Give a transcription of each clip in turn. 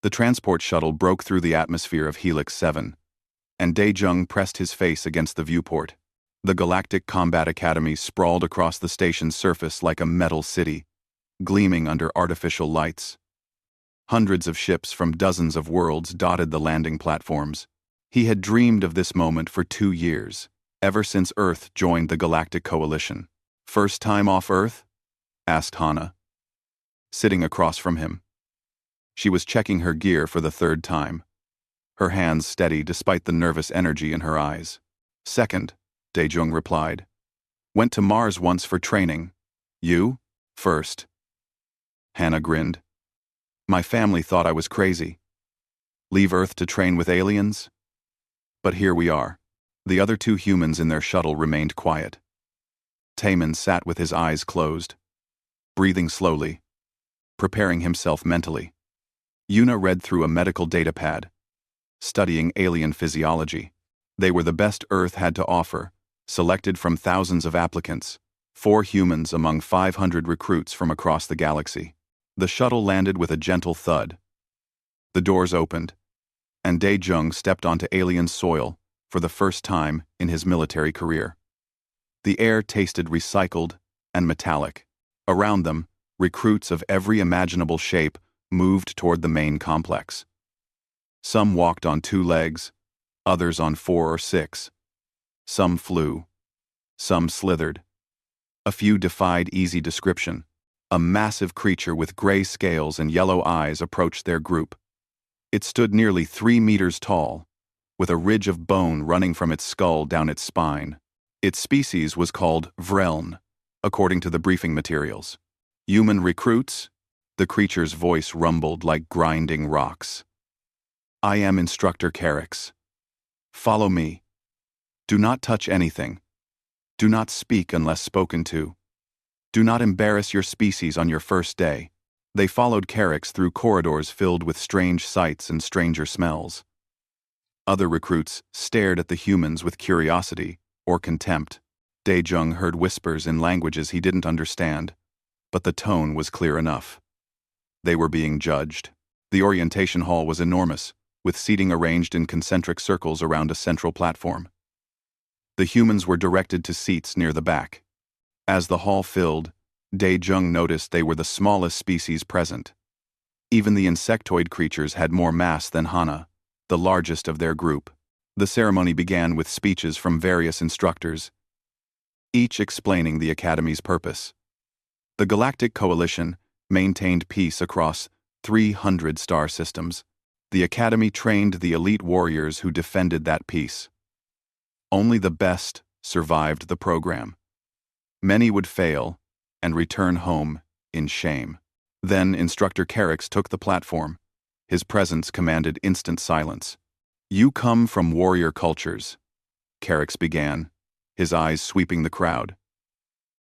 The transport shuttle broke through the atmosphere of Helix 7, and Dae-jung pressed his face against the viewport. The Galactic Combat Academy sprawled across the station's surface like a metal city, gleaming under artificial lights. Hundreds of ships from dozens of worlds dotted the landing platforms. He had dreamed of this moment for 2 years, ever since Earth joined the Galactic Coalition. "First time off Earth?" asked Hana, sitting across from him. She was checking her gear for the 3rd time, her hands steady despite the nervous energy in her eyes. "Second," Dae-jung replied. "Went to Mars once for training. You? First." Hana grinned. "My family thought I was crazy. Leave Earth to train with aliens? But here we are." The other 2 humans in their shuttle remained quiet. Taemin sat with his eyes closed, breathing slowly, preparing himself mentally. Yuna read through a medical datapad, studying alien physiology. They were the best Earth had to offer, selected from thousands of applicants, 4 humans among 500 recruits from across the galaxy. The shuttle landed with a gentle thud. The doors opened, and Dae-jung stepped onto alien soil for the first time in his military career. The air tasted recycled and metallic. Around them, recruits of every imaginable shape moved toward the main complex. Some walked on 2 legs, others on 4 or 6. Some flew. Some slithered. A few defied easy description. A massive creature with gray scales and yellow eyes approached their group. It stood nearly 3 meters tall, with a ridge of bone running from its skull down its spine. Its species was called Vreln, according to the briefing materials. "Human recruits?" The creature's voice rumbled like grinding rocks. "I am Instructor Carix. Follow me. Do not touch anything. Do not speak unless spoken to. Do not embarrass your species on your first day." They followed Carix through corridors filled with strange sights and stranger smells. Other recruits stared at the humans with curiosity or contempt. Dae-jung heard whispers in languages he didn't understand, but the tone was clear enough. They were being judged. The orientation hall was enormous, with seating arranged in concentric circles around a central platform. The humans were directed to seats near the back. As the hall filled, Dae-jung noticed they were the smallest species present. Even the insectoid creatures had more mass than Hana, the largest of their group. The ceremony began with speeches from various instructors, each explaining the Academy's purpose. The Galactic Coalition maintained peace across 300 star systems. The Academy trained the elite warriors who defended that peace. Only the best survived the program. Many would fail and return home in shame. Then Instructor Carix took the platform. His presence commanded instant silence. "You come from warrior cultures," Carix began, his eyes sweeping the crowd.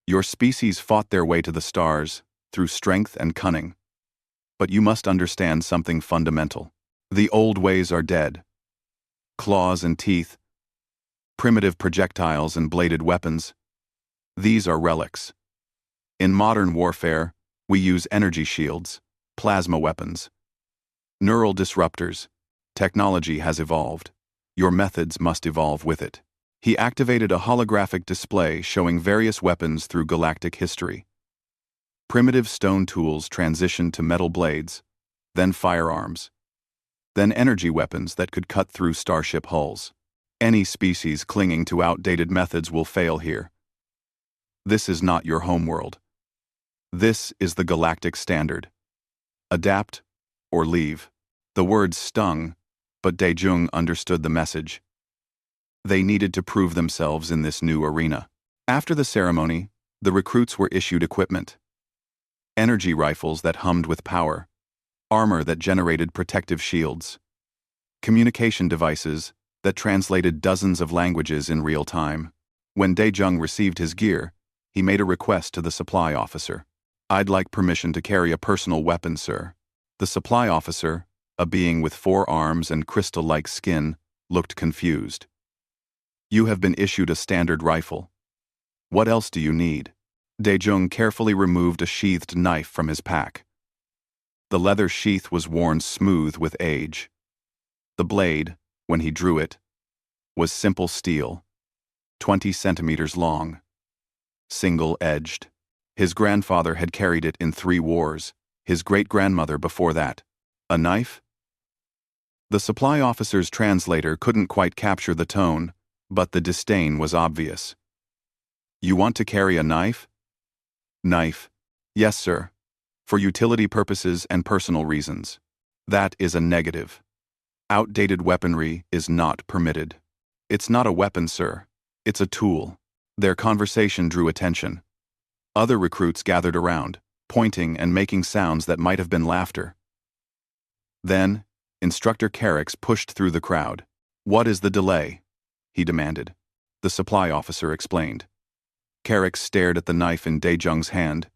"Your species fought their way to the stars through strength and cunning. But you must understand something fundamental. The old ways are dead. Claws and teeth, primitive projectiles and bladed weapons, these are relics. In modern warfare, we use energy shields, plasma weapons, neural disruptors. Technology has evolved. Your methods must evolve with it." He activated a holographic display showing various weapons through galactic history. Primitive stone tools transitioned to metal blades, then firearms, then energy weapons that could cut through starship hulls. Any species clinging to outdated methods will fail here. This is not your homeworld. This is the galactic standard. Adapt or leave. The words stung, but Dae-jung understood the message. They needed to prove themselves in this new arena. After the ceremony, the recruits were issued equipment. Energy rifles that hummed with power, armor that generated protective shields, communication devices that translated dozens of languages in real time. When Dae-jung received his gear, he made a request to the supply officer. "I'd like permission to carry a personal weapon, sir." The supply officer, a being with 4 arms and crystal-like skin, looked confused. "You have been issued a standard rifle. What else do you need?" Dae-jung carefully removed a sheathed knife from his pack. The leather sheath was worn smooth with age. The blade, when he drew it, was simple steel, 20 centimeters long, single-edged. His grandfather had carried it in 3 wars, his great-grandmother before that. A knife? The supply officer's translator couldn't quite capture the tone, but the disdain was obvious. You want to carry a knife? Knife. Yes, sir. For utility purposes and personal reasons. That is a negative. Outdated weaponry is not permitted. It's not a weapon, sir. It's a tool. Their conversation drew attention. Other recruits gathered around, pointing and making sounds that might have been laughter. Then, Instructor Carrix pushed through the crowd. What is the delay? He demanded. The supply officer explained. Carrix stared at the knife in Daejung's hand,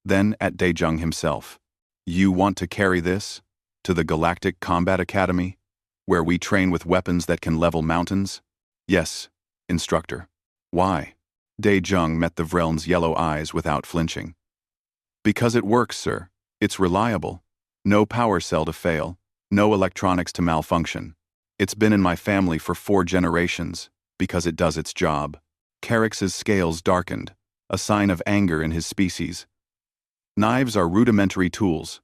then at Daejung himself. You want to carry this? To the Galactic Combat Academy? Where we train with weapons that can level mountains? Yes, Instructor. Why? Daejung met the Vreln's yellow eyes without flinching. Because it works, sir. It's reliable. No power cell to fail. No electronics to malfunction. It's been in my family for 4 generations, because it does its job. Carrix's scales darkened, a sign of anger in his species. Knives are rudimentary tools.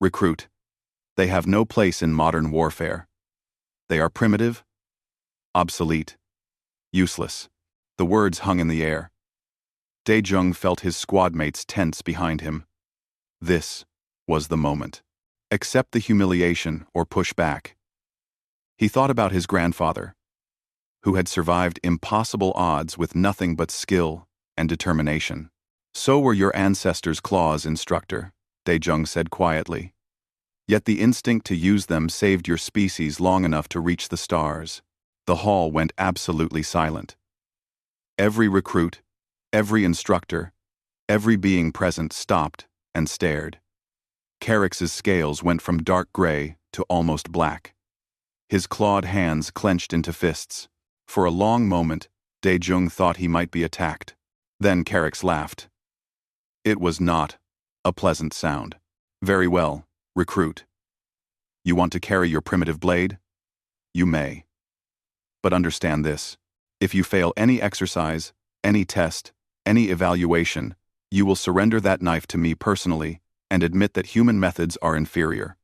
Recruit. They have no place in modern warfare. They are primitive, obsolete, useless. The words hung in the air. Daejung felt his squadmates tense behind him. This was the moment. Accept the humiliation or push back. He thought about his grandfather, who had survived impossible odds with nothing but skill and determination. So were your ancestors' claws, Instructor, Daejung said quietly. Yet the instinct to use them saved your species long enough to reach the stars. The hall went absolutely silent. Every recruit, every instructor, every being present stopped and stared. Carrix's scales went from dark gray to almost black. His clawed hands clenched into fists. For a long moment, Daejung thought he might be attacked. Then Carrix laughed. It was not a pleasant sound. Very well, recruit. You want to carry your primitive blade? You may. But understand this. If you fail any exercise, any test, any evaluation, you will surrender that knife to me personally and admit that human methods are inferior.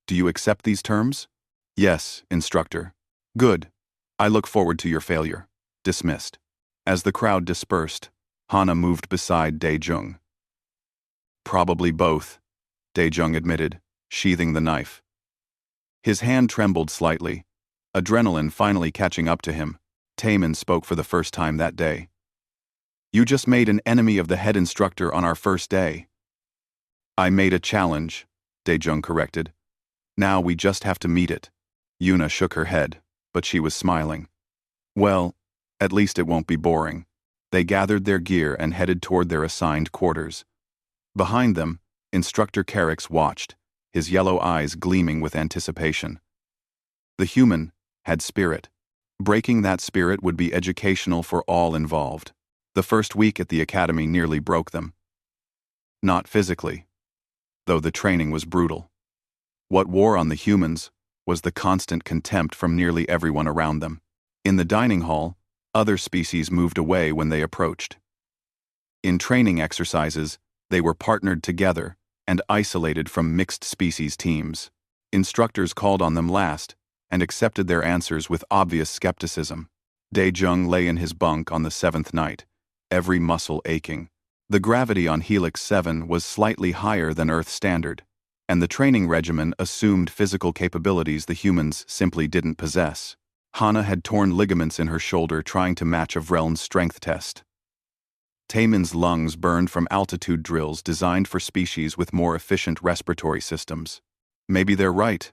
Do you accept these terms? Yes, Instructor. Good. I look forward to your failure. Dismissed. As the crowd dispersed, Hana moved beside Daejung. Probably both, Daejung admitted, sheathing the knife. His hand trembled slightly, adrenaline finally catching up to him. Taemin spoke for the first time that day. You just made an enemy of the head instructor on our first day. I made a challenge, Daejung corrected. Now we just have to meet it. Yuna shook her head, but she was smiling. Well, at least it won't be boring. They gathered their gear and headed toward their assigned quarters. Behind them, Instructor Carrix watched, his yellow eyes gleaming with anticipation. The human had spirit. Breaking that spirit would be educational for all involved. The first week at the academy nearly broke them. Not physically, though the training was brutal. What wore on the humans was the constant contempt from nearly everyone around them. In the dining hall, other species moved away when they approached. In training exercises, they were partnered together and isolated from mixed species teams. Instructors called on them last and accepted their answers with obvious skepticism. Daejung lay in his bunk on the 7th night, every muscle aching. The gravity on Helix 7 was slightly higher than Earth standard, and the training regimen assumed physical capabilities the humans simply didn't possess. Hana had torn ligaments in her shoulder trying to match a Vreln's strength test. Taemin's lungs burned from altitude drills designed for species with more efficient respiratory systems. Maybe they're right,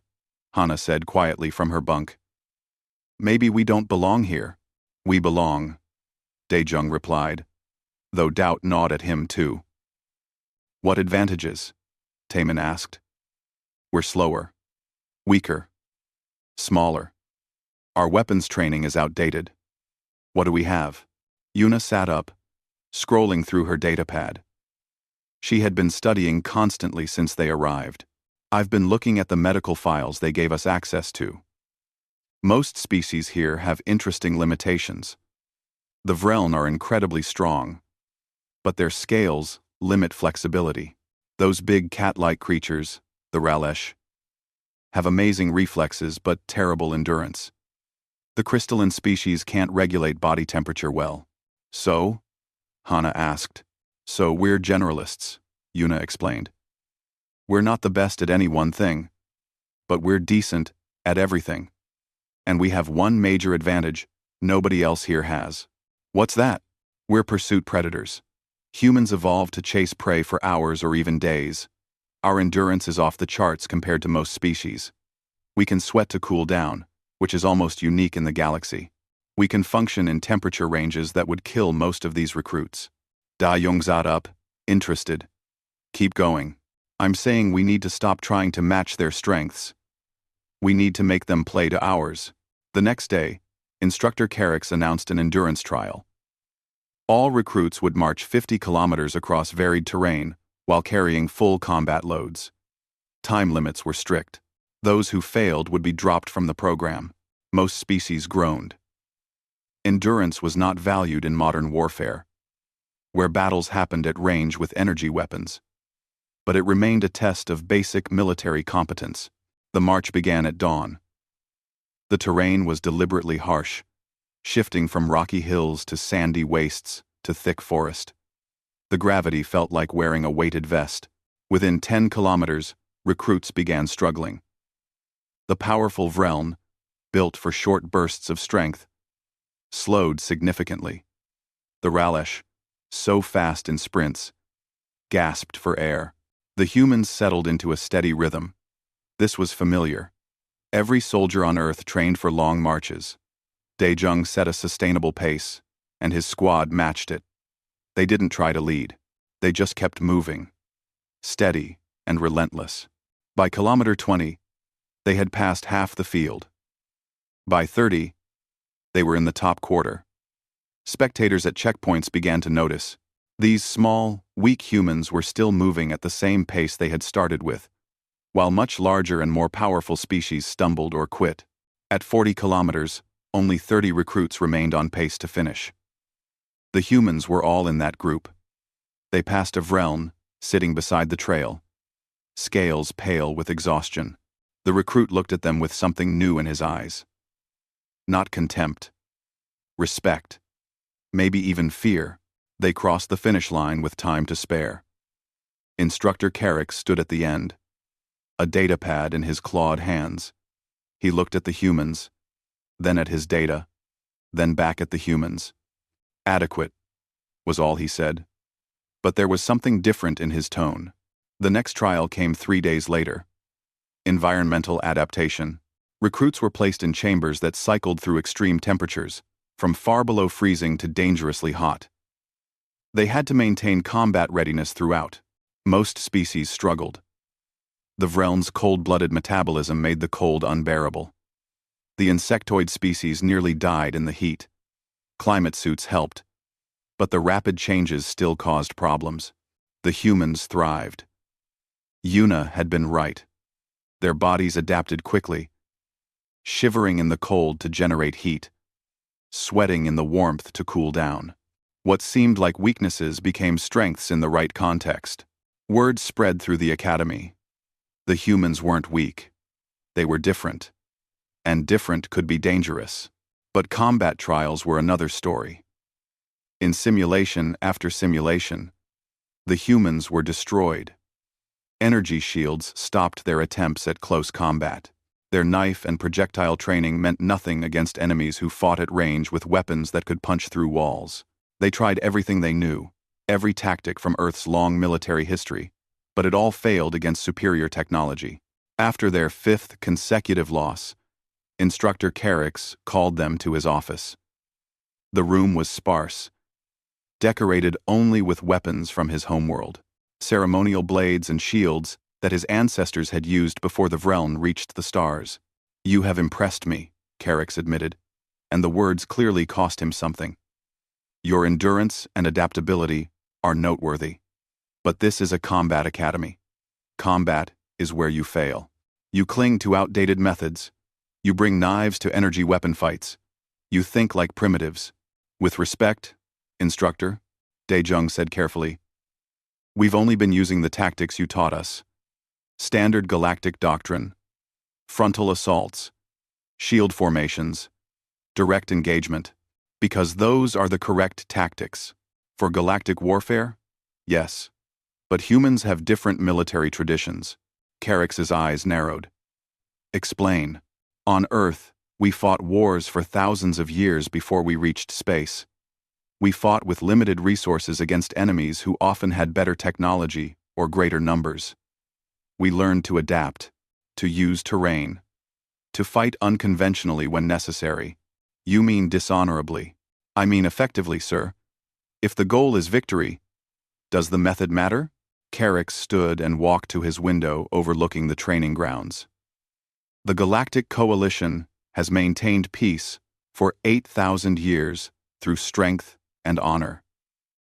Hana said quietly from her bunk. Maybe we don't belong here. We belong, Daejung replied, though doubt gnawed at him too. What advantages? Taemin asked. We're slower, weaker, smaller. Our weapons training is outdated. What do we have? Yuna sat up, scrolling through her datapad. She had been studying constantly since they arrived. I've been looking at the medical files they gave us access to. Most species here have interesting limitations. The Vreln are incredibly strong, but their scales limit flexibility. Those big cat-like creatures, the Ralesh, have amazing reflexes but terrible endurance. The crystalline species can't regulate body temperature well. So? Hana asked. So we're generalists, Yuna explained. We're not the best at any one thing, but we're decent at everything. And we have one major advantage nobody else here has. What's that? We're pursuit predators. Humans evolved to chase prey for hours or even days. Our endurance is off the charts compared to most species. We can sweat to cool down, which is almost unique in the galaxy. We can function in temperature ranges that would kill most of these recruits. Da Yong sat up, interested. Keep going. I'm saying we need to stop trying to match their strengths. We need to make them play to ours. The next day, Instructor Carrix announced an endurance trial. All recruits would march 50 kilometers across varied terrain while carrying full combat loads. Time limits were strict. Those who failed would be dropped from the program. Most species groaned. Endurance was not valued in modern warfare, where battles happened at range with energy weapons. But it remained a test of basic military competence. The march began at dawn. The terrain was deliberately harsh, shifting from rocky hills to sandy wastes to thick forest. The gravity felt like wearing a weighted vest. Within 10 kilometers, recruits began struggling. The powerful Vreln, built for short bursts of strength, slowed significantly. The Ralesh, so fast in sprints, gasped for air. The humans settled into a steady rhythm. This was familiar. Every soldier on Earth trained for long marches. Daejung set a sustainable pace, and his squad matched it. They didn't try to lead. They just kept moving, steady and relentless. By kilometer 20, they had passed half the field. By 30, they were in the top quarter. Spectators at checkpoints began to notice. These small, weak humans were still moving at the same pace they had started with, while much larger and more powerful species stumbled or quit. At 40 kilometers, only 30 recruits remained on pace to finish. The humans were all in that group. They passed a Vreln, sitting beside the trail, scales pale with exhaustion. The recruit looked at them with something new in his eyes. Not contempt. Respect. Maybe even fear. They crossed the finish line with time to spare. Instructor Carrix stood at the end, a data pad in his clawed hands. He looked at the humans, then at his data, then back at the humans. Adequate, was all he said. But there was something different in his tone. The next trial came 3 days later. Environmental adaptation. Recruits were placed in chambers that cycled through extreme temperatures, from far below freezing to dangerously hot. They had to maintain combat readiness throughout. Most species struggled. The Vreln's cold-blooded metabolism made the cold unbearable. The insectoid species nearly died in the heat. Climate suits helped, but the rapid changes still caused problems. The humans thrived. Yuna had been right. Their bodies adapted quickly, shivering in the cold to generate heat, sweating in the warmth to cool down. What seemed like weaknesses became strengths in the right context. Word spread through the academy. The humans weren't weak. They were different. And different could be dangerous. But combat trials were another story. In simulation after simulation, the humans were destroyed. Energy shields stopped their attempts at close combat. Their knife and projectile training meant nothing against enemies who fought at range with weapons that could punch through walls. They tried everything they knew, every tactic from Earth's long military history, but it all failed against superior technology. After their 5th consecutive loss, Instructor Carrix called them to his office. The room was sparse, decorated only with weapons from his homeworld, ceremonial blades and shields that his ancestors had used before the Vreln reached the stars. "You have impressed me," Carrix admitted, and the words clearly cost him something. "Your endurance and adaptability are noteworthy. But this is a combat academy. Combat is where you fail. You cling to outdated methods. You bring knives to energy weapon fights. You think like primitives. With respect, Instructor, Daejung said carefully, we've only been using the tactics you taught us. Standard galactic doctrine, frontal assaults, shield formations, direct engagement, because those are the correct tactics. For galactic warfare? Yes. But humans have different military traditions. Carrick's eyes narrowed. Explain. On Earth, we fought wars for thousands of years before we reached space. We fought with limited resources against enemies who often had better technology or greater numbers. We learned to adapt, to use terrain, to fight unconventionally when necessary. You mean dishonorably. I mean effectively, sir. If the goal is victory, does the method matter? Carrick stood and walked to his window overlooking the training grounds. The Galactic Coalition has maintained peace for 8,000 years through strength and honor.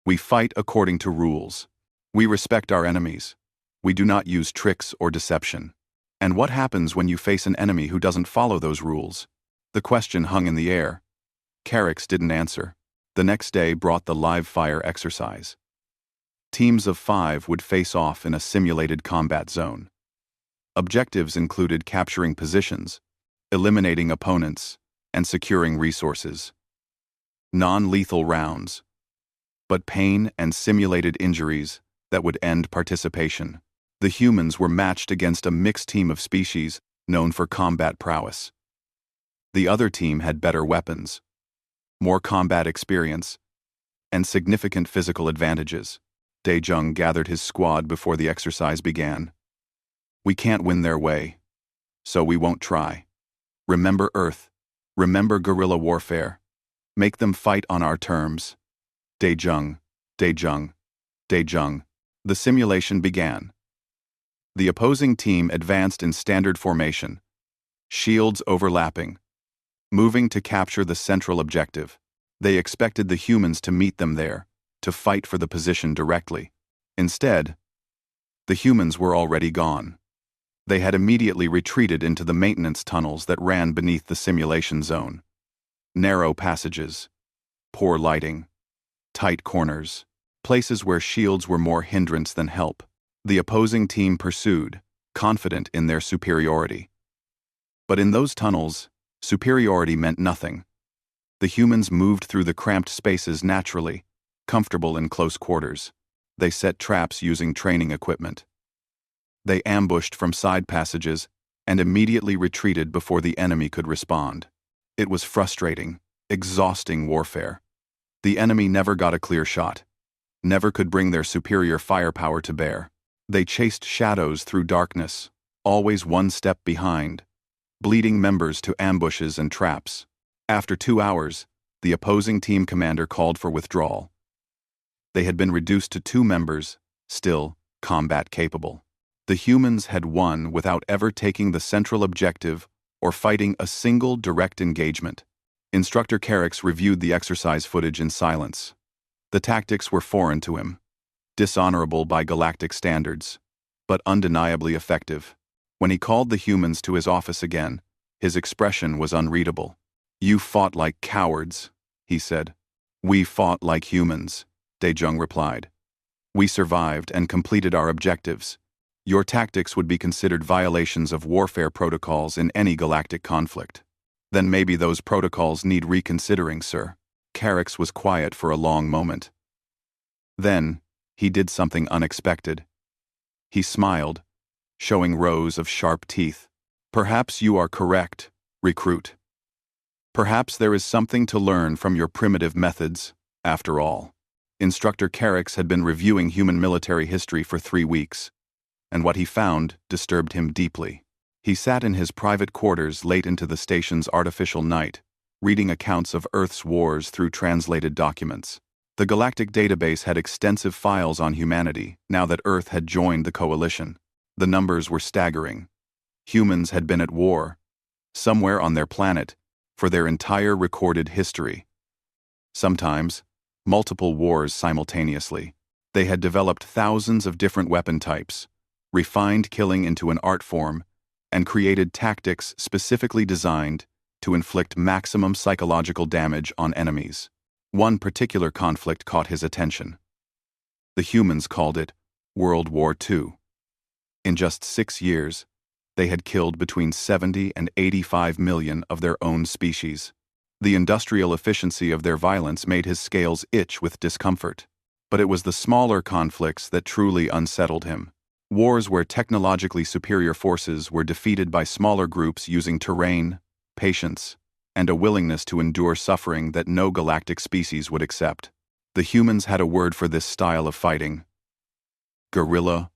We fight according to rules. We respect our enemies. We do not use tricks or deception. And what happens when you face an enemy who doesn't follow those rules? The question hung in the air. Carrick's didn't answer. The next day brought the live fire exercise. Teams of 5 would face off in a simulated combat zone. Objectives included capturing positions, eliminating opponents, and securing resources. Non-lethal rounds, but pain and simulated injuries that would end participation. The humans were matched against a mixed team of species known for combat prowess. The other team had better weapons, more combat experience, and significant physical advantages. Daejung gathered his squad before the exercise began. We can't win their way, so we won't try. Remember Earth. Remember guerrilla warfare. Make them fight on our terms. Daejung, Daejung, Daejung. The simulation began. The opposing team advanced in standard formation, shields overlapping, moving to capture the central objective. They expected the humans to meet them there, to fight for the position directly. Instead, the humans were already gone. They had immediately retreated into the maintenance tunnels that ran beneath the simulation zone. Narrow passages, poor lighting, tight corners, places where shields were more hindrance than help. The opposing team pursued, confident in their superiority. But in those tunnels, superiority meant nothing. The humans moved through the cramped spaces naturally, comfortable in close quarters. They set traps using training equipment. They ambushed from side passages and immediately retreated before the enemy could respond. It was frustrating, exhausting warfare. The enemy never got a clear shot, never could bring their superior firepower to bear. They chased shadows through darkness, always one step behind, bleeding members to ambushes and traps. After 2 hours, the opposing team commander called for withdrawal. They had been reduced to 2 members, still combat capable. The humans had won without ever taking the central objective or fighting a single direct engagement. Instructor Carrick's reviewed the exercise footage in silence. The tactics were foreign to him, dishonorable by galactic standards, but undeniably effective. When he called the humans to his office again, his expression was unreadable. "You fought like cowards," he said. "We fought like humans," Daejung replied. "We survived and completed our objectives. Your tactics would be considered violations of warfare protocols in any galactic conflict. Then maybe those protocols need reconsidering, sir." Carrick's was quiet for a long moment. Then, he did something unexpected. He smiled, showing rows of sharp teeth. "Perhaps you are correct, recruit. Perhaps there is something to learn from your primitive methods, after all." Instructor Carrick's had been reviewing human military history for 3 weeks, and what he found disturbed him deeply. He sat in his private quarters late into the station's artificial night, reading accounts of Earth's wars through translated documents. The galactic database had extensive files on humanity now that Earth had joined the coalition. The numbers were staggering. Humans had been at war, somewhere on their planet, for their entire recorded history. Sometimes, multiple wars simultaneously. They had developed thousands of different weapon types, refined killing into an art form, and created tactics specifically designed to inflict maximum psychological damage on enemies. One particular conflict caught his attention. The humans called it World War II. In just 6 years, they had killed between 70 and 85 million of their own species. The industrial efficiency of their violence made his scales itch with discomfort. But it was the smaller conflicts that truly unsettled him. Wars where technologically superior forces were defeated by smaller groups using terrain, patience, and a willingness to endure suffering that no galactic species would accept. The humans had a word for this style of fighting: guerrilla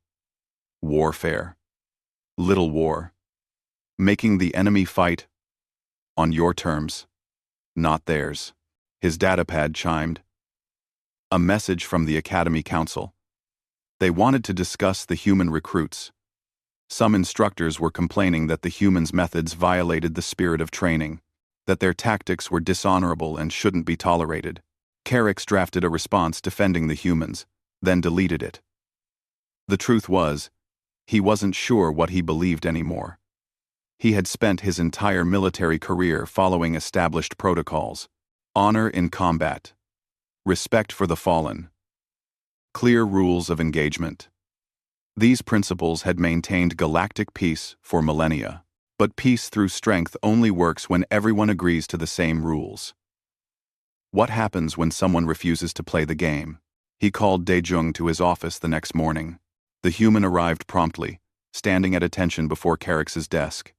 warfare. Little war. Making the enemy fight on your terms, not theirs. His datapad chimed. A message from the Academy Council. They wanted to discuss the human recruits. Some instructors were complaining that the humans' methods violated the spirit of training, that their tactics were dishonorable and shouldn't be tolerated. Carix drafted a response defending the humans, then deleted it. The truth was, he wasn't sure what he believed anymore. He had spent his entire military career following established protocols: honor in combat, respect for the fallen, clear rules of engagement. These principles had maintained galactic peace for millennia, but peace through strength only works when everyone agrees to the same rules. What happens when someone refuses to play the game? He called Daejung to his office the next morning. The human arrived promptly, standing at attention before Carix's desk.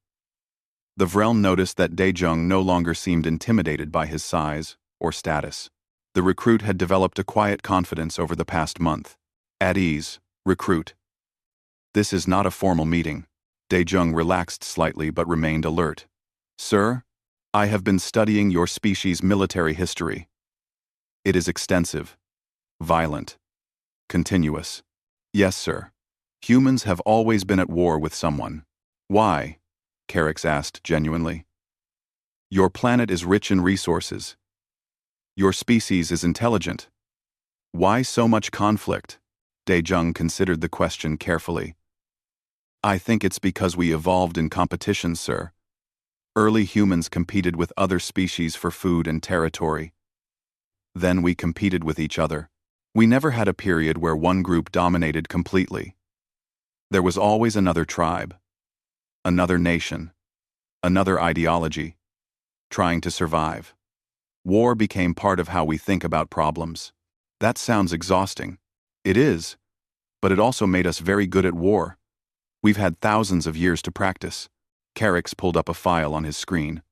The Vrelm noticed that Daejung no longer seemed intimidated by his size or status. The recruit had developed a quiet confidence over the past month. At ease, recruit. This is not a formal meeting. Daejung relaxed slightly but remained alert. Sir, I have been studying your species' military history. It is extensive, violent, continuous. Yes, sir. Humans have always been at war with someone. Why? Carix asked genuinely. Your planet is rich in resources. Your species is intelligent. Why so much conflict? Daejung considered the question carefully. I think it's because we evolved in competition, sir. Early humans competed with other species for food and territory. Then we competed with each other. We never had a period where one group dominated completely. There was always another tribe, another nation, another ideology, trying to survive. War became part of how we think about problems. That sounds exhausting. It is, but it also made us very good at war. We've had thousands of years to practice. Carix pulled up a file on his screen.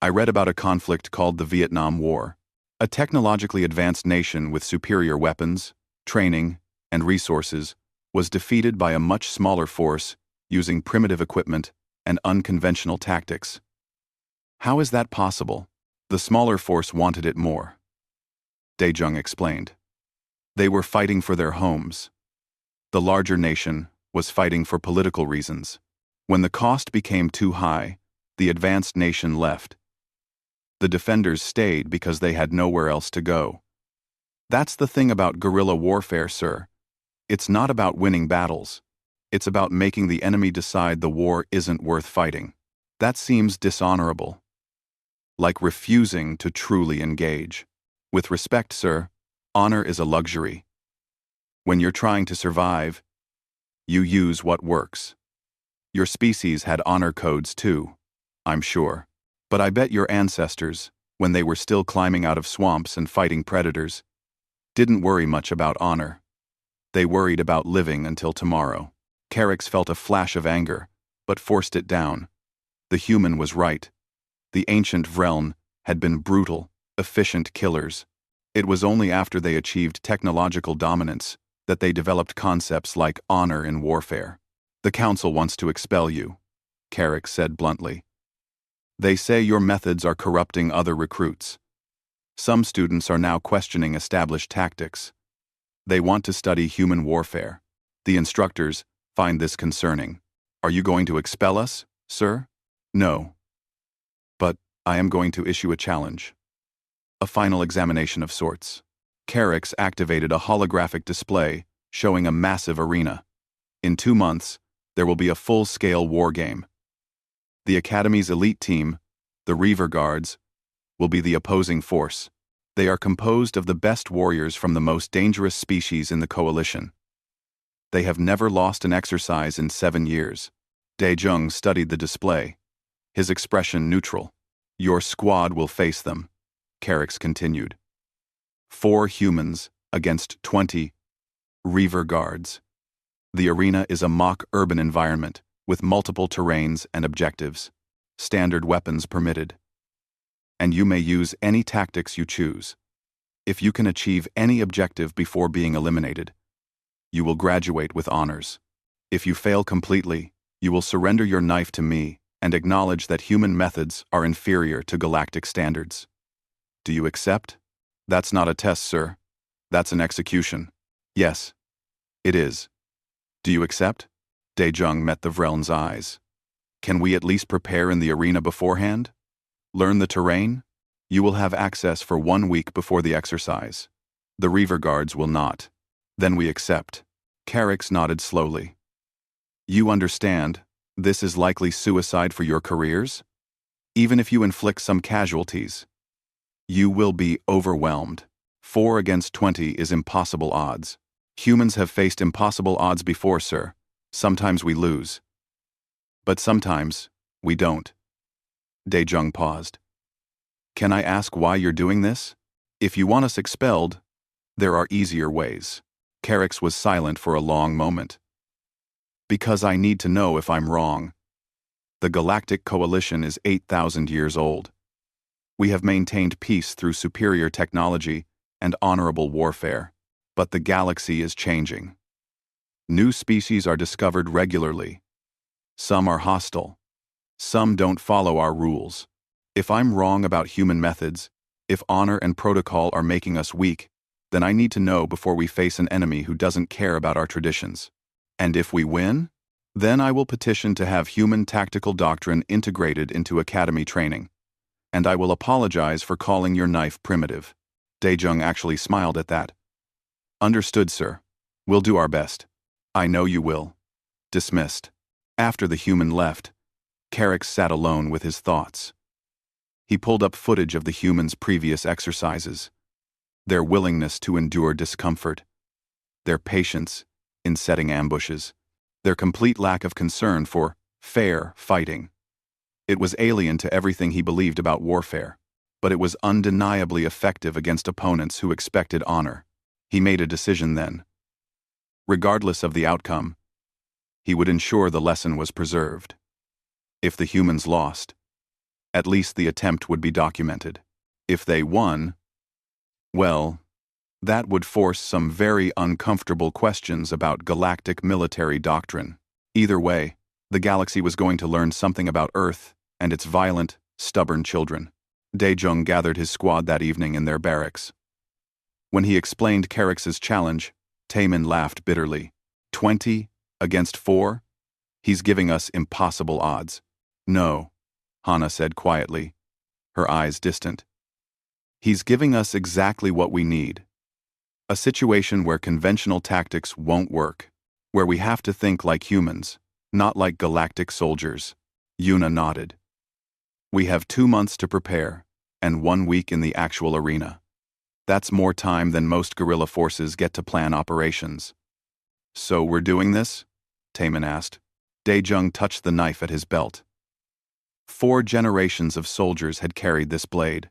I read about a conflict called the Vietnam War. A technologically advanced nation with superior weapons, training, and resources was defeated by a much smaller force using primitive equipment and unconventional tactics. How is that possible? The smaller force wanted it more. Daejung explained. They were fighting for their homes. The larger nation was fighting for political reasons. When the cost became too high, the advanced nation left. The defenders stayed because they had nowhere else to go. That's the thing about guerrilla warfare, sir. It's not about winning battles. It's about making the enemy decide the war isn't worth fighting. That seems dishonorable. Like refusing to truly engage. With respect, sir, honor is a luxury. When you're trying to survive, you use what works. Your species had honor codes too, I'm sure. But I bet your ancestors, when they were still climbing out of swamps and fighting predators, didn't worry much about honor. They worried about living until tomorrow. Carix felt a flash of anger, but forced it down. The human was right. The ancient Vrelm had been brutal, efficient killers. It was only after they achieved technological dominance that they developed concepts like honor in warfare. The Council wants to expel you, Carix said bluntly. They say your methods are corrupting other recruits. Some students are now questioning established tactics. They want to study human warfare. The instructors find this concerning. Are you going to expel us, sir? No. But I am going to issue a challenge. A final examination of sorts. Carix activated a holographic display showing a massive arena. In 2 months, there will be a full-scale war game. The Academy's elite team, the Reaver Guards, will be the opposing force. They are composed of the best warriors from the most dangerous species in the Coalition. They have never lost an exercise in 7 years. Dae-jung studied the display, his expression neutral. Your squad will face them, Carrick's continued. 4 humans against 20 Reaver Guards. The arena is a mock urban environment with multiple terrains and objectives, standard weapons permitted. And you may use any tactics you choose. If you can achieve any objective before being eliminated, you will graduate with honors. If you fail completely, you will surrender your knife to me and acknowledge that human methods are inferior to galactic standards. Do you accept? That's not a test, sir. That's an execution. Yes, it is. Do you accept? Dae-jung met the Vreln's eyes. Can we at least prepare in the arena beforehand? Learn the terrain? You will have access for 1 week before the exercise. The Reaver Guards will not. Then we accept. Carrick nodded slowly. You understand, this is likely suicide for your careers? Even if you inflict some casualties, you will be overwhelmed. 4 against 20 is impossible odds. Humans have faced impossible odds before, sir. Sometimes we lose. But sometimes, we don't. Dae-jung paused. Can I ask why you're doing this? If you want us expelled, there are easier ways. Carrick was silent for a long moment. Because I need to know if I'm wrong. The Galactic Coalition is 8,000 years old. We have maintained peace through superior technology and honorable warfare. But the galaxy is changing. New species are discovered regularly. Some are hostile. Some don't follow our rules. If I'm wrong about human methods, if honor and protocol are making us weak, then I need to know before we face an enemy who doesn't care about our traditions. And if we win, then I will petition to have human tactical doctrine integrated into academy training. And I will apologize for calling your knife primitive. Dae-jung actually smiled at that. Understood, sir. We'll do our best. I know you will. Dismissed. After the human left, Carrick sat alone with his thoughts. He pulled up footage of the humans' previous exercises, their willingness to endure discomfort, their patience in setting ambushes, their complete lack of concern for fair fighting. It was alien to everything he believed about warfare, but it was undeniably effective against opponents who expected honor. He made a decision then. Regardless of the outcome, he would ensure the lesson was preserved. If the humans lost, at least the attempt would be documented. If they won, well, that would force some very uncomfortable questions about galactic military doctrine. Either way, the galaxy was going to learn something about Earth and its violent, stubborn children. Dae-jung gathered his squad that evening in their barracks. When he explained Carrick's challenge, Taemin laughed bitterly. 20 against 4? He's giving us impossible odds. No, Hana said quietly, her eyes distant. He's giving us exactly what we need. A situation where conventional tactics won't work, where we have to think like humans, not like galactic soldiers. Yuna nodded. We have 2 months to prepare, and 1 week in the actual arena. That's more time than most guerrilla forces get to plan operations. So we're doing this? Taemin asked. Dae-jung touched the knife at his belt. 4 generations of soldiers had carried this blade.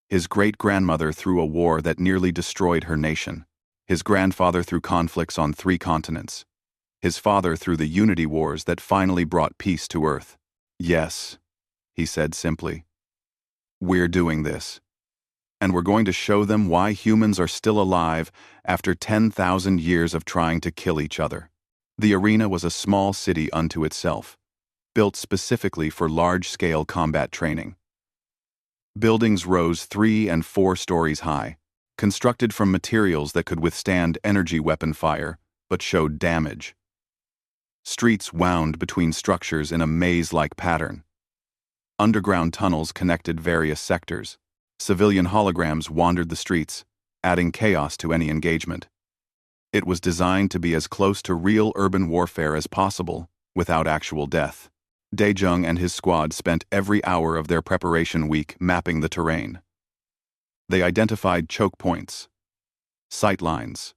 His great-grandmother through a war that nearly destroyed her nation. His grandfather through conflicts on 3 continents. His father through the Unity Wars that finally brought peace to Earth. Yes, he said simply. We're doing this. And we're going to show them why humans are still alive after 10,000 years of trying to kill each other. The arena was a small city unto itself, built specifically for large-scale combat training. Buildings rose 3 and 4 stories high, constructed from materials that could withstand energy weapon fire, but showed damage. Streets wound between structures in a maze-like pattern. Underground tunnels connected various sectors. Civilian holograms wandered the streets, adding chaos to any engagement. It was designed to be as close to real urban warfare as possible, without actual death. Daejung and his squad spent every hour of their preparation week mapping the terrain. They identified choke points, sight lines,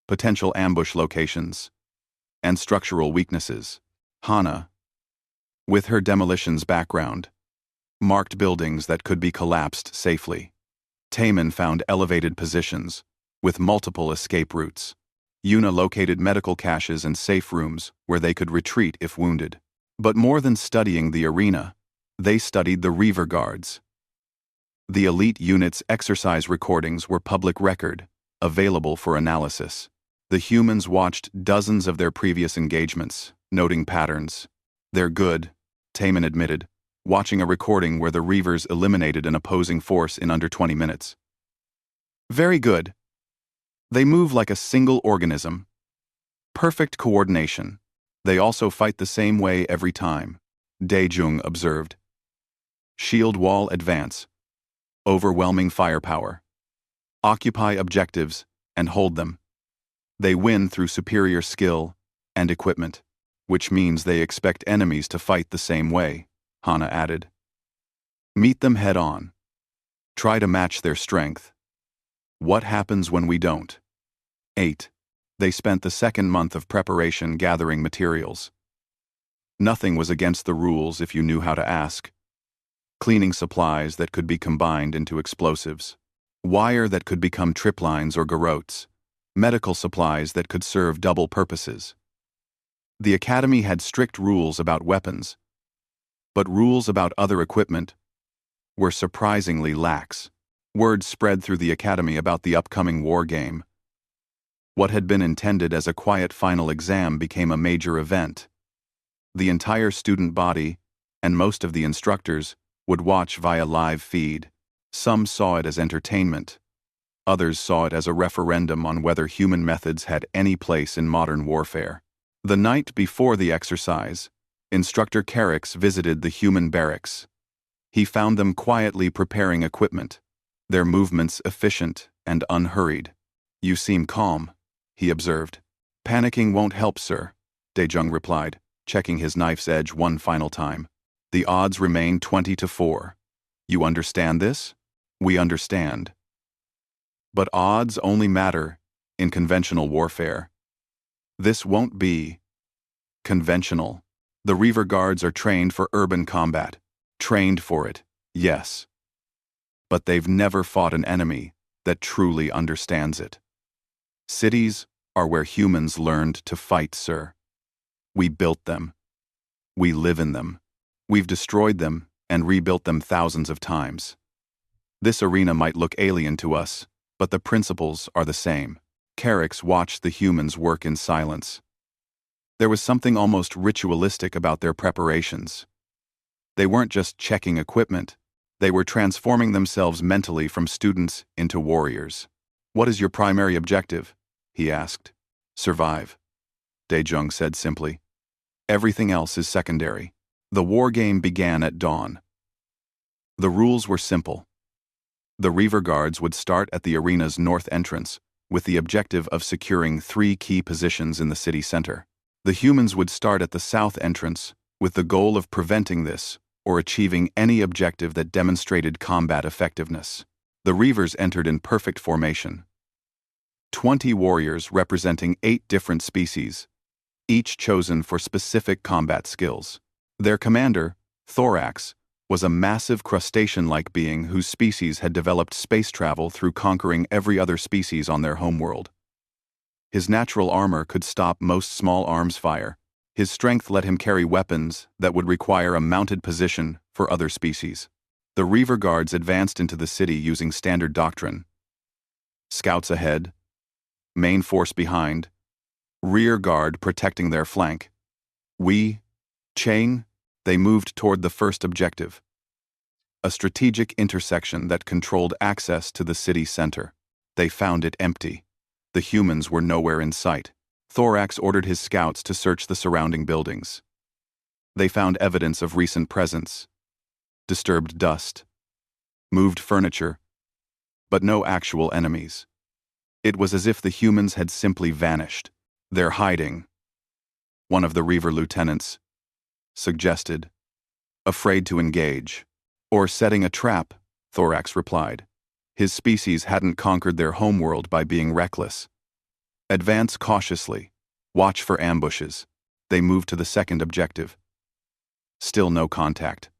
potential ambush locations, and structural weaknesses. Hana, with her demolitions background, marked buildings that could be collapsed safely. Taemin found elevated positions, with multiple escape routes. Yuna located medical caches and safe rooms where they could retreat if wounded. But more than studying the arena, they studied the Reaver Guards. The elite unit's exercise recordings were public record, available for analysis. The humans watched dozens of their previous engagements, noting patterns. "They're good," Taemin admitted, watching a recording where the Reavers eliminated an opposing force in under 20 minutes. "Very good. They move like a single organism. Perfect coordination. They also fight the same way every time," Daejung observed. "Shield wall advance. Overwhelming firepower. Occupy objectives and hold them. They win through superior skill and equipment, which means they expect enemies to fight the same way," Hana added. "Meet them head on. Try to match their strength. What happens when we don't?" 8. They spent the second month of preparation gathering materials. Nothing was against the rules if you knew how to ask. Cleaning supplies that could be combined into explosives, wire that could become triplines or garrotes, medical supplies that could serve double purposes. The academy had strict rules about weapons, but rules about other equipment were surprisingly lax. Word spread through the academy about the upcoming war game. What had been intended as a quiet final exam became a major event. The entire student body, and most of the instructors, would watch via live feed. Some saw it as entertainment. Others saw it as a referendum on whether human methods had any place in modern warfare. The night before the exercise, Instructor Carrix visited the human barracks. He found them quietly preparing equipment, their movements efficient and unhurried. "You seem calm," he observed. "Panicking won't help, sir," Daejung replied, checking his knife's edge one final time. "The odds remain 20-4. You understand this?" "We understand. But odds only matter in conventional warfare. This won't be conventional. The Reaver Guards are trained for urban combat. Trained for it, yes. But they've never fought an enemy that truly understands it. Cities are where humans learned to fight, sir. We built them. We live in them. We've destroyed them and rebuilt them thousands of times. This arena might look alien to us, but the principles are the same." Carrix watched the humans work in silence. There was something almost ritualistic about their preparations. They weren't just checking equipment, they were transforming themselves mentally from students into warriors. "What is your primary objective?" he asked. "Survive," Daejung said simply. "Everything else is secondary." The war game began at dawn. The rules were simple. The Reaver Guards would start at the arena's north entrance, with the objective of securing 3 key positions in the city center. The humans would start at the south entrance, with the goal of preventing this or achieving any objective that demonstrated combat effectiveness. The Reavers entered in perfect formation. 20 warriors representing 8 different species, each chosen for specific combat skills. Their commander, Thorax, was a massive crustacean-like being whose species had developed space travel through conquering every other species on their homeworld. His natural armor could stop most small arms fire. His strength let him carry weapons that would require a mounted position for other species. The Reaver Guards advanced into the city using standard doctrine. Scouts ahead, main force behind, rear guard protecting their flank. They moved toward the first objective, a strategic intersection that controlled access to the city center. They found it empty. The humans were nowhere in sight. Thorax ordered his scouts to search the surrounding buildings. They found evidence of recent presence, disturbed dust, moved furniture, but no actual enemies. It was as if the humans had simply vanished. "They're hiding," one of the Reaver lieutenants suggested. "Afraid to engage. Or setting a trap," Thorax replied. His species hadn't conquered their homeworld by being reckless. "Advance cautiously. Watch for ambushes." They moved to the second objective. Still no contact.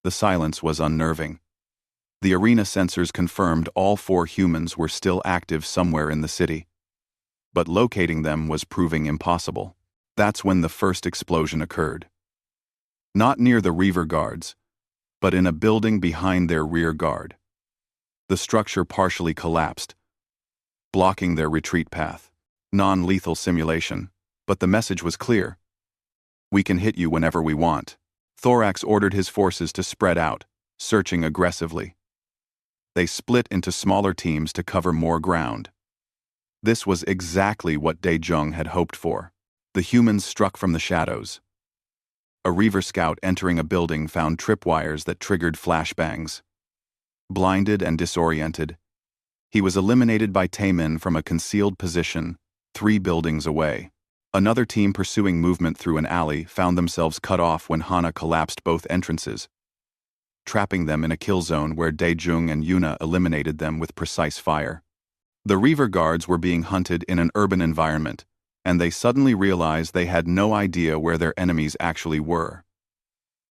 The silence was unnerving. The arena sensors confirmed all 4 humans were still active somewhere in the city. But locating them was proving impossible. That's when the first explosion occurred. Not near the Reaver guards, but in a building behind their rear guard. The structure partially collapsed, blocking their retreat path. Non-lethal simulation, but the message was clear. "We can hit you whenever we want." Thorax ordered his forces to spread out, searching aggressively. They split into smaller teams to cover more ground. This was exactly what Dae-jung had hoped for. The humans struck from the shadows. A Reaver scout entering a building found tripwires that triggered flashbangs. Blinded and disoriented, he was eliminated by Taemin from a concealed position 3 buildings away. Another team pursuing movement through an alley found themselves cut off when Hana collapsed both entrances, trapping them in a kill zone where Dae-jung and Yuna eliminated them with precise fire. The Reaver guards were being hunted in an urban environment, and they suddenly realized they had no idea where their enemies actually were.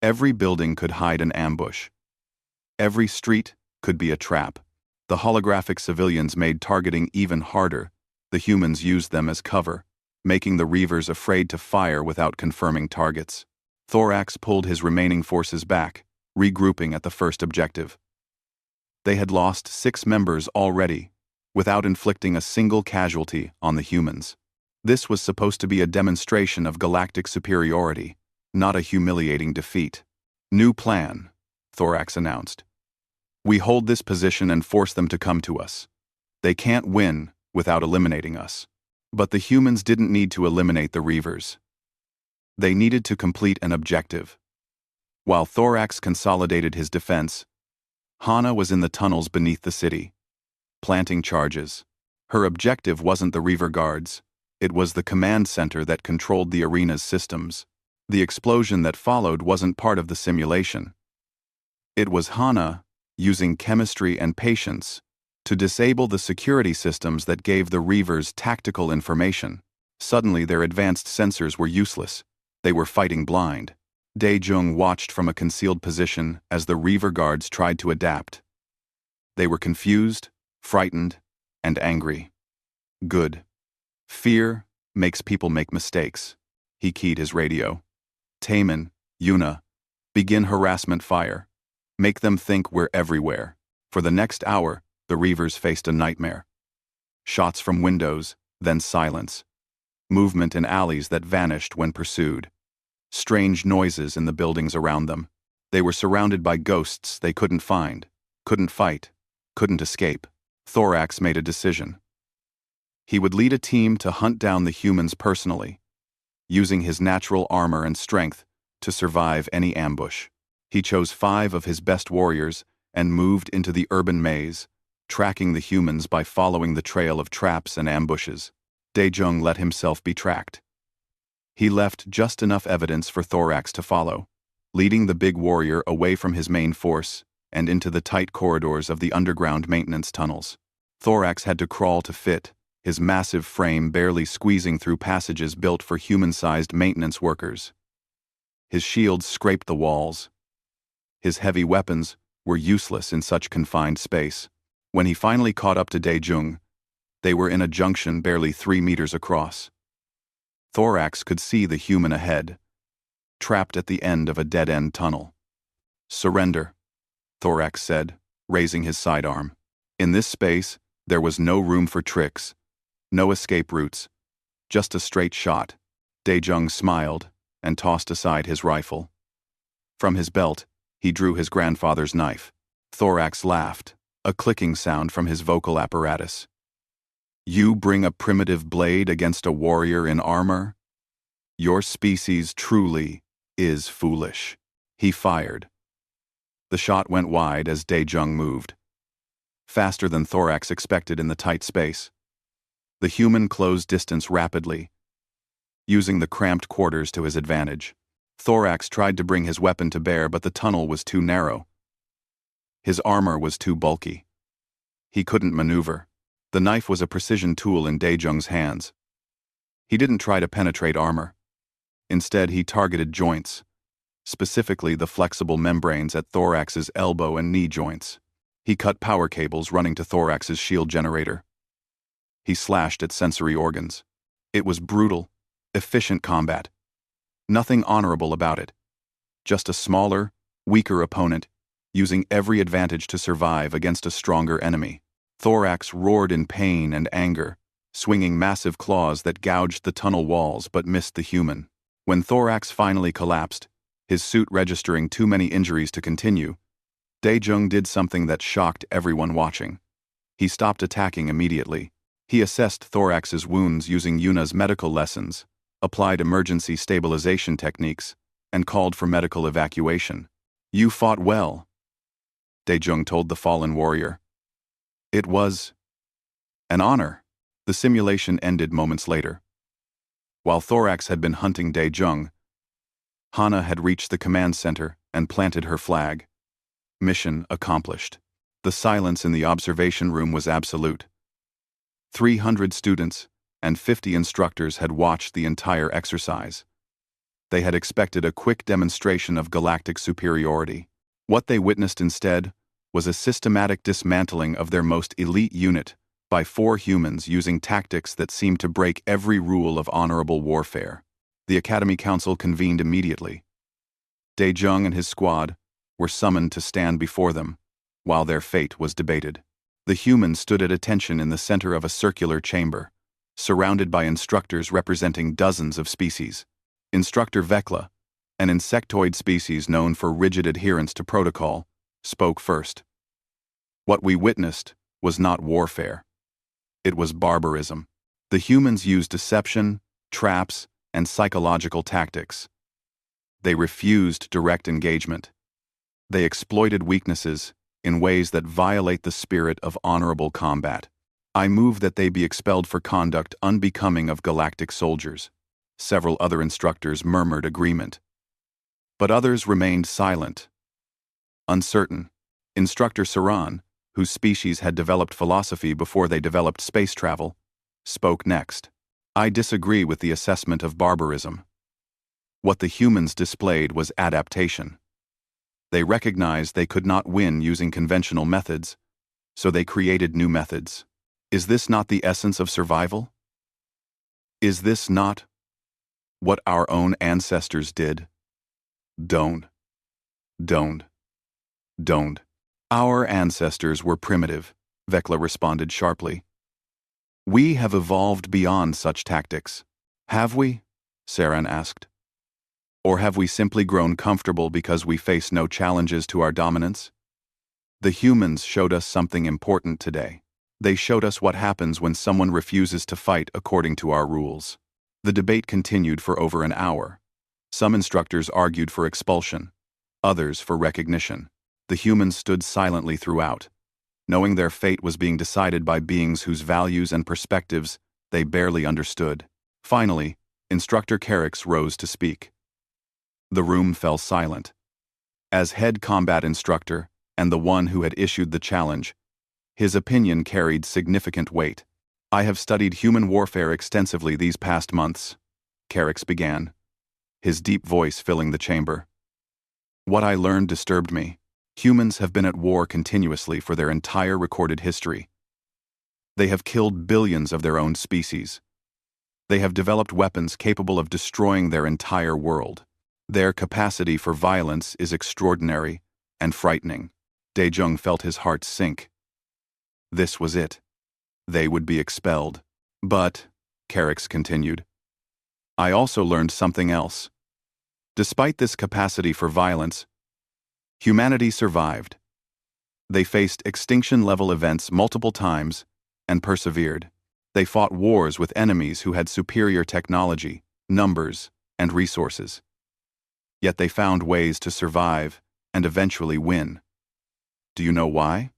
Every building could hide an ambush. Every street could be a trap. The holographic civilians made targeting even harder. The humans used them as cover, making the Reavers afraid to fire without confirming targets. Thorax pulled his remaining forces back, regrouping at the first objective. They had lost 6 members already, without inflicting a single casualty on the humans. This was supposed to be a demonstration of galactic superiority, not a humiliating defeat. "New plan," Thorax announced. "We hold this position and force them to come to us. They can't win without eliminating us." But the humans didn't need to eliminate the Reavers. They needed to complete an objective. While Thorax consolidated his defense, Hana was in the tunnels beneath the city, planting charges. Her objective wasn't the Reaver guards. It was the command center that controlled the arena's systems. The explosion that followed wasn't part of the simulation. It was Hana, using chemistry and patience, to disable the security systems that gave the Reavers tactical information. Suddenly their advanced sensors were useless. They were fighting blind. Dae-jung watched from a concealed position as the Reaver guards tried to adapt. They were confused, frightened, and angry. Good. Fear makes people make mistakes. He keyed his radio. "Taemin, Yuna, begin harassment fire. Make them think we're everywhere." For the next hour, the Reavers faced a nightmare. Shots from windows, then silence. Movement in alleys that vanished when pursued. Strange noises in the buildings around them. They were surrounded by ghosts they couldn't find, couldn't fight, couldn't escape. Thorax made a decision. He would lead a team to hunt down the humans personally, using his natural armor and strength to survive any ambush. He chose 5 of his best warriors and moved into the urban maze, tracking the humans by following the trail of traps and ambushes. Dae-jung let himself be tracked. He left just enough evidence for Thorax to follow, leading the big warrior away from his main force and into the tight corridors of the underground maintenance tunnels. Thorax had to crawl to fit, his massive frame barely squeezing through passages built for human-sized maintenance workers. His shields scraped the walls. His heavy weapons were useless in such confined space. When he finally caught up to Dae-jung, they were in a junction barely 3 meters across. Thorax could see the human ahead, trapped at the end of a dead-end tunnel. "Surrender," Thorax said, raising his sidearm. In this space, there was no room for tricks, no escape routes, just a straight shot. Dae-jung smiled and tossed aside his rifle. From his belt, he drew his grandfather's knife. Thorax laughed, a clicking sound from his vocal apparatus. "You bring a primitive blade against a warrior in armor? Your species truly is foolish." He fired. The shot went wide as Dae-jung moved. Faster than Thorax expected in the tight space. The human closed distance rapidly, using the cramped quarters to his advantage. Thorax tried to bring his weapon to bear, but the tunnel was too narrow. His armor was too bulky. He couldn't maneuver. The knife was a precision tool in Daejung's hands. He didn't try to penetrate armor. Instead, he targeted joints, specifically the flexible membranes at Thorax's elbow and knee joints. He cut power cables running to Thorax's shield generator. He slashed at sensory organs. It was brutal, efficient combat. Nothing honorable about it. Just a smaller, weaker opponent, using every advantage to survive against a stronger enemy. Thorax roared in pain and anger, swinging massive claws that gouged the tunnel walls but missed the human. When Thorax finally collapsed, his suit registering too many injuries to continue, Daejung did something that shocked everyone watching. He stopped attacking immediately. He assessed Thorax's wounds using Yuna's medical lessons, applied emergency stabilization techniques, and called for medical evacuation. "You fought well," Daejung told the fallen warrior. "It was an honor." The simulation ended moments later. While Thorax had been hunting Daejung, Hana had reached the command center and planted her flag. Mission accomplished. The silence in the observation room was absolute. 300 students and 50 instructors had watched the entire exercise. They had expected a quick demonstration of galactic superiority. What they witnessed instead was a systematic dismantling of their most elite unit by 4 humans using tactics that seemed to break every rule of honorable warfare. The Academy Council convened immediately. Daejung and his squad were summoned to stand before them, while their fate was debated. The humans stood at attention in the center of a circular chamber, surrounded by instructors representing dozens of species. Instructor Vekla, an insectoid species known for rigid adherence to protocol, spoke first. "What we witnessed was not warfare. It was barbarism. The humans used deception, traps, and psychological tactics. They refused direct engagement. They exploited weaknesses in ways that violate the spirit of honorable combat. I move that they be expelled for conduct unbecoming of galactic soldiers." Several other instructors murmured agreement. But others remained silent, uncertain. Instructor Saran, whose species had developed philosophy before they developed space travel, spoke next. "I disagree with the assessment of barbarism. What the humans displayed was adaptation. They recognized they could not win using conventional methods, so they created new methods. Is this not the essence of survival? Is this not what our own ancestors did? Don't. Our ancestors were primitive," Vekla responded sharply. "We have evolved beyond such tactics. Have we?" Saran asked. "Or have we simply grown comfortable because we face no challenges to our dominance?" The humans showed us something important today. They showed us what happens when someone refuses to fight according to our rules. The debate continued for over an hour. Some instructors argued for expulsion, others for recognition. The humans stood silently throughout, knowing their fate was being decided by beings whose values and perspectives they barely understood. Finally, Instructor Carrix rose to speak. The room fell silent. As head combat instructor and the one who had issued the challenge, his opinion carried significant weight. "I have studied human warfare extensively these past months," Carrix began, his deep voice filling the chamber. "What I learned disturbed me. Humans have been at war continuously for their entire recorded history. They have killed billions of their own species. They have developed weapons capable of destroying their entire world. Their capacity for violence is extraordinary and frightening." Daejung felt his heart sink. This was it. They would be expelled. "But," Carrix continued, "I also learned something else. Despite this capacity for violence, humanity survived. They faced extinction-level events multiple times and persevered. They fought wars with enemies who had superior technology, numbers, and resources. Yet they found ways to survive and eventually win. Do you know why?"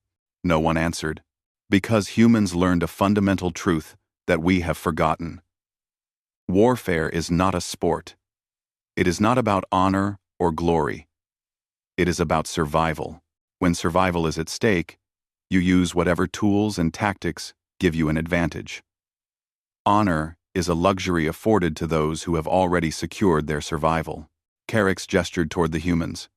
No one answered. "Because humans learned a fundamental truth that we have forgotten. Warfare is not a sport. It is not about honor or glory. It is about survival. When survival is at stake, you use whatever tools and tactics give you an advantage. Honor is a luxury afforded to those who have already secured their survival. Carix gestured toward the humans.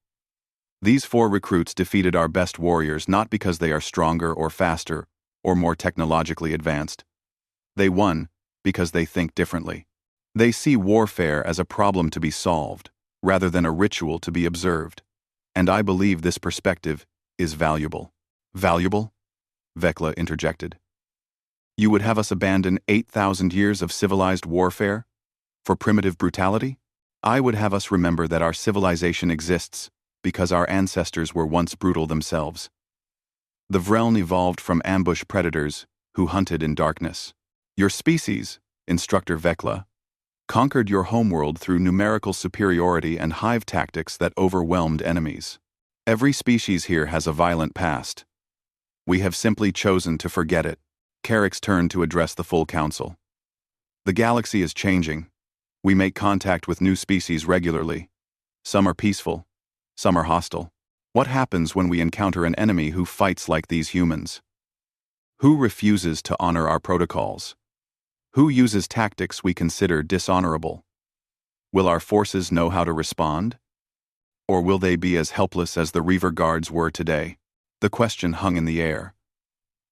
These 4 recruits defeated our best warriors not because they are stronger or faster or more technologically advanced. They won because they think differently. They see warfare as a problem to be solved, rather than a ritual to be observed. And I believe this perspective is valuable. Valuable? Vekla interjected. You would have us abandon 8,000 years of civilized warfare? For primitive brutality? I would have us remember that our civilization exists because our ancestors were once brutal themselves. The Vreln evolved from ambush predators who hunted in darkness. Your species, Instructor Vekla, conquered your homeworld through numerical superiority and hive tactics that overwhelmed enemies. Every species here has a violent past. We have simply chosen to forget it. Carix turned to address the full council. The galaxy is changing. We make contact with new species regularly. Some are peaceful, some are hostile. What happens when we encounter an enemy who fights like these humans? Who refuses to honor our protocols? Who uses tactics we consider dishonorable? Will our forces know how to respond? Or will they be as helpless as the Reaver Guards were today? The question hung in the air.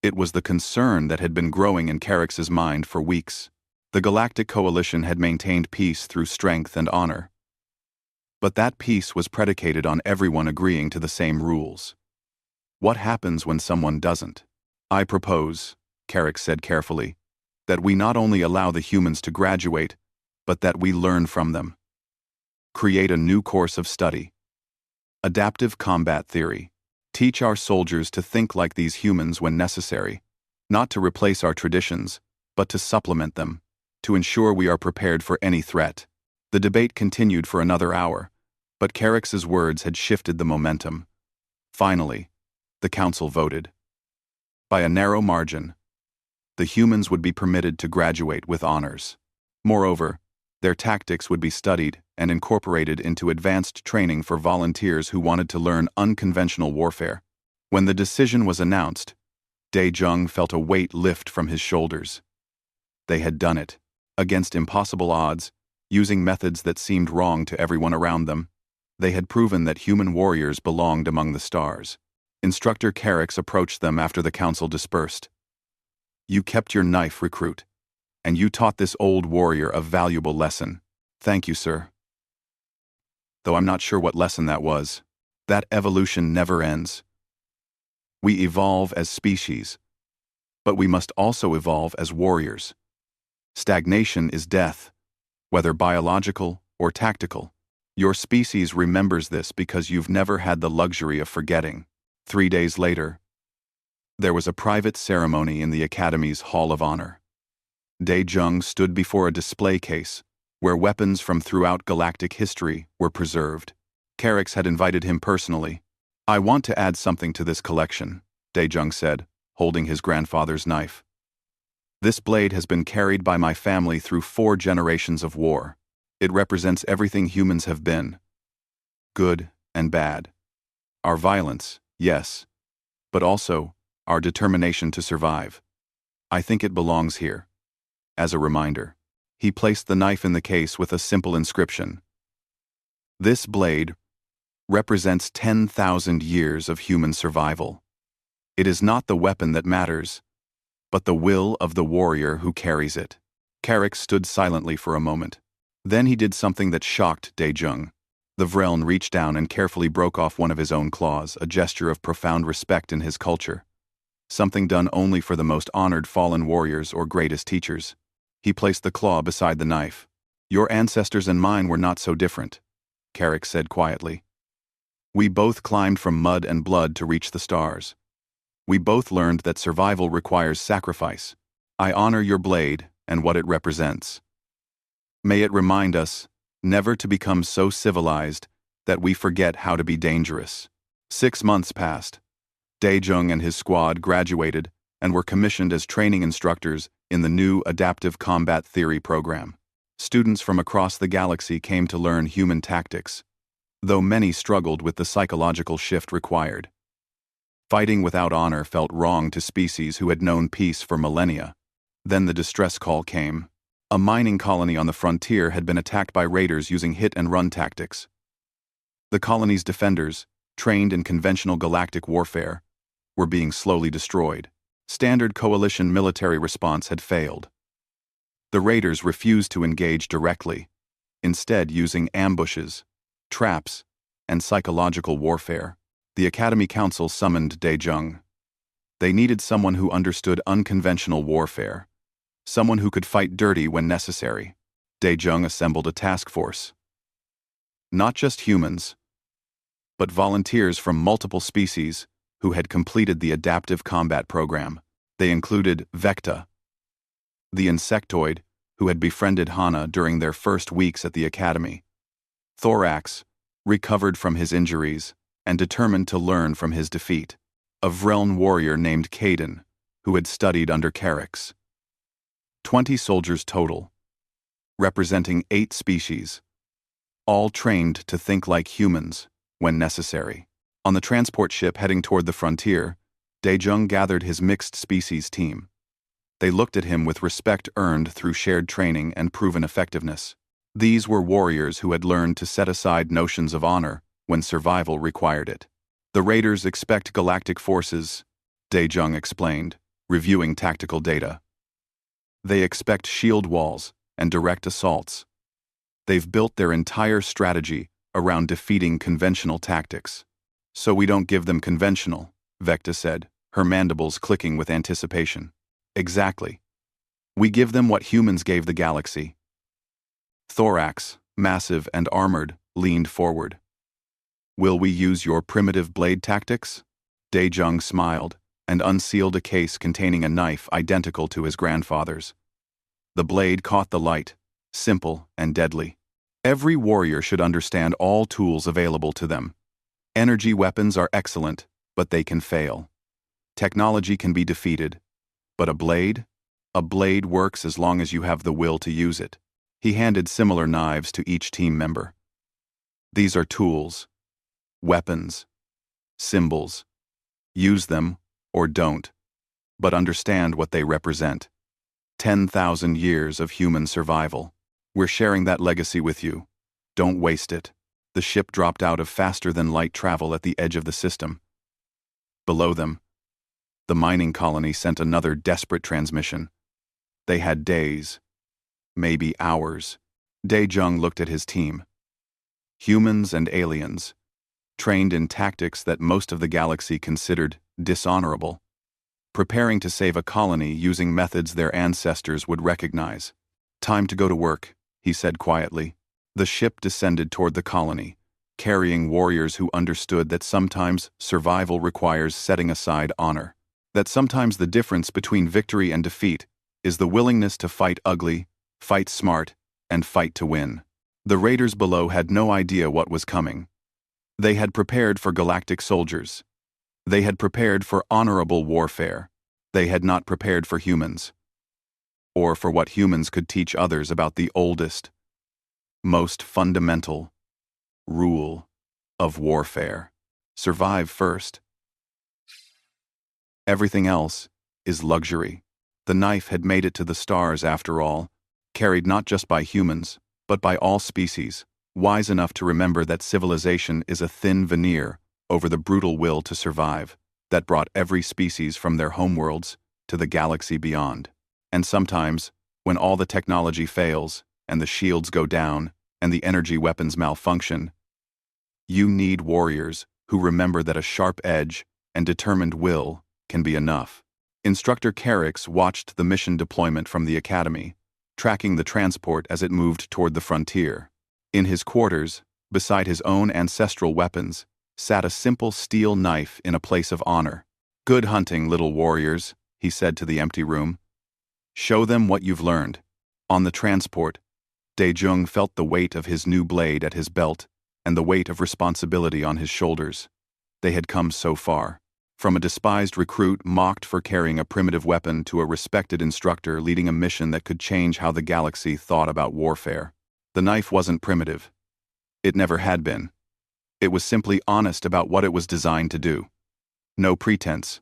It was the concern that had been growing in Carix's mind for weeks. The Galactic Coalition had maintained peace through strength and honor. But that peace was predicated on everyone agreeing to the same rules. What happens when someone doesn't? I propose, Carix said carefully, that we not only allow the humans to graduate, but that we learn from them. Create a new course of study. Adaptive combat theory. Teach our soldiers to think like these humans when necessary, not to replace our traditions, but to supplement them, to ensure we are prepared for any threat. The debate continued for another hour, but Carix's words had shifted the momentum. Finally, the council voted. By a narrow margin, the humans would be permitted to graduate with honors. Moreover, their tactics would be studied and incorporated into advanced training for volunteers who wanted to learn unconventional warfare. When the decision was announced, Dae-jung felt a weight lift from his shoulders. They had done it, against impossible odds, using methods that seemed wrong to everyone around them. They had proven that human warriors belonged among the stars. Instructor Carix approached them after the council dispersed. You kept your knife, recruit, and you taught this old warrior a valuable lesson. Thank you, sir. Though I'm not sure what lesson that was. That evolution never ends. We evolve as species, but we must also evolve as warriors. Stagnation is death, whether biological or tactical. Your species remembers this because you've never had the luxury of forgetting. 3 days later, there was a private ceremony in the Academy's Hall of Honor. Dae-jung stood before a display case where weapons from throughout galactic history were preserved. Carix had invited him personally. I want to add something to this collection, Dae-jung said, holding his grandfather's knife. This blade has been carried by my family through 4 generations of war. It represents everything humans have been. Good and bad. Our violence, yes, but also our determination to survive. I think it belongs here. As a reminder, he placed the knife in the case with a simple inscription. This blade represents 10,000 years of human survival. It is not the weapon that matters, but the will of the warrior who carries it. Carix stood silently for a moment. Then he did something that shocked Dae-jung. The Vreln reached down and carefully broke off one of his own claws, a gesture of profound respect in his culture. Something done only for the most honored fallen warriors or greatest teachers. He placed the claw beside the knife. Your ancestors and mine were not so different, Carix said quietly. We both climbed from mud and blood to reach the stars. We both learned that survival requires sacrifice. I honor your blade and what it represents. May it remind us never to become so civilized that we forget how to be dangerous. 6 months passed. Dae-jung and his squad graduated and were commissioned as training instructors in the new Adaptive Combat Theory program. Students from across the galaxy came to learn human tactics, though many struggled with the psychological shift required. Fighting without honor felt wrong to species who had known peace for millennia. Then the distress call came. A mining colony on the frontier had been attacked by raiders using hit-and-run tactics. The colony's defenders, trained in conventional galactic warfare, were being slowly destroyed. Standard coalition military response had failed. The raiders refused to engage directly, instead using ambushes, traps, and psychological warfare. The Academy Council summoned Daejung. They needed someone who understood unconventional warfare, someone who could fight dirty when necessary. Daejung assembled a task force. Not just humans, but volunteers from multiple species who had completed the adaptive combat program. They included Vecta, the insectoid who had befriended Hana during their first weeks at the Academy. Thorax, recovered from his injuries and determined to learn from his defeat. A Vreln warrior named Kaden, who had studied under Carix. 20 soldiers total, representing 8 species, all trained to think like humans when necessary. On the transport ship heading toward the frontier, Daejung gathered his mixed species team. They looked at him with respect earned through shared training and proven effectiveness. These were warriors who had learned to set aside notions of honor when survival required it. The raiders expect galactic forces, Daejung explained, reviewing tactical data. They expect shield walls and direct assaults. They've built their entire strategy around defeating conventional tactics. So we don't give them conventional, Vecta said, her mandibles clicking with anticipation. Exactly. We give them what humans gave the galaxy. Thorax, massive and armored, leaned forward. Will we use your primitive blade tactics? Daejung smiled and unsealed a case containing a knife identical to his grandfather's. The blade caught the light, simple and deadly. Every warrior should understand all tools available to them. Energy weapons are excellent, but they can fail. Technology can be defeated, but a blade works as long as you have the will to use it. He handed similar knives to each team member. These are tools, weapons, symbols. Use them or don't, but understand what they represent. 10,000 years of human survival. We're sharing that legacy with you. Don't waste it. The ship dropped out of faster-than-light travel at the edge of the system. Below them, the mining colony sent another desperate transmission. They had days, maybe hours. Daejung looked at his team. Humans and aliens, trained in tactics that most of the galaxy considered dishonorable, preparing to save a colony using methods their ancestors would recognize. Time to go to work, he said quietly. The ship descended toward the colony, carrying warriors who understood that sometimes survival requires setting aside honor, that sometimes the difference between victory and defeat is the willingness to fight ugly, fight smart, and fight to win. The raiders below had no idea what was coming. They had prepared for galactic soldiers. They had prepared for honorable warfare. They had not prepared for humans, or for what humans could teach others about the oldest, most fundamental rule of warfare. Survive first. Everything else is luxury. The knife had made it to the stars after all, carried not just by humans, but by all species, wise enough to remember that civilization is a thin veneer over the brutal will to survive that brought every species from their homeworlds to the galaxy beyond. And sometimes, when all the technology fails, and the shields go down, and the energy weapons malfunction, you need warriors who remember that a sharp edge and determined will can be enough. Instructor Carix watched the mission deployment from the Academy, tracking the transport as it moved toward the frontier. In his quarters, beside his own ancestral weapons, sat a simple steel knife in a place of honor. Good hunting, little warriors, he said to the empty room. Show them what you've learned. On the transport, Daejung felt the weight of his new blade at his belt and the weight of responsibility on his shoulders. They had come so far. From a despised recruit mocked for carrying a primitive weapon to a respected instructor leading a mission that could change how the galaxy thought about warfare. The knife wasn't primitive. It never had been. It was simply honest about what it was designed to do. No pretense.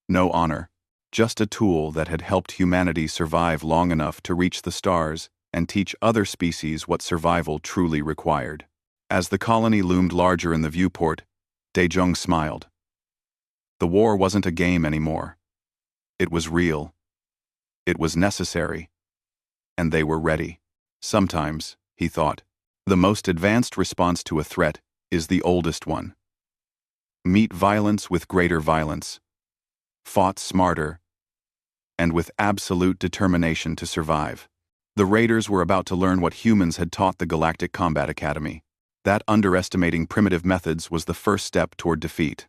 No honor. Just a tool that had helped humanity survive long enough to reach the stars and teach other species what survival truly required. As the colony loomed larger in the viewport, Daejong smiled. The war wasn't a game anymore. It was real. It was necessary. And they were ready. Sometimes, he thought, the most advanced response to a threat is the oldest one. Meet violence with greater violence. Fought smarter. And with absolute determination to survive. The Raiders were about to learn what humans had taught the Galactic Combat Academy. That underestimating primitive methods was the first step toward defeat.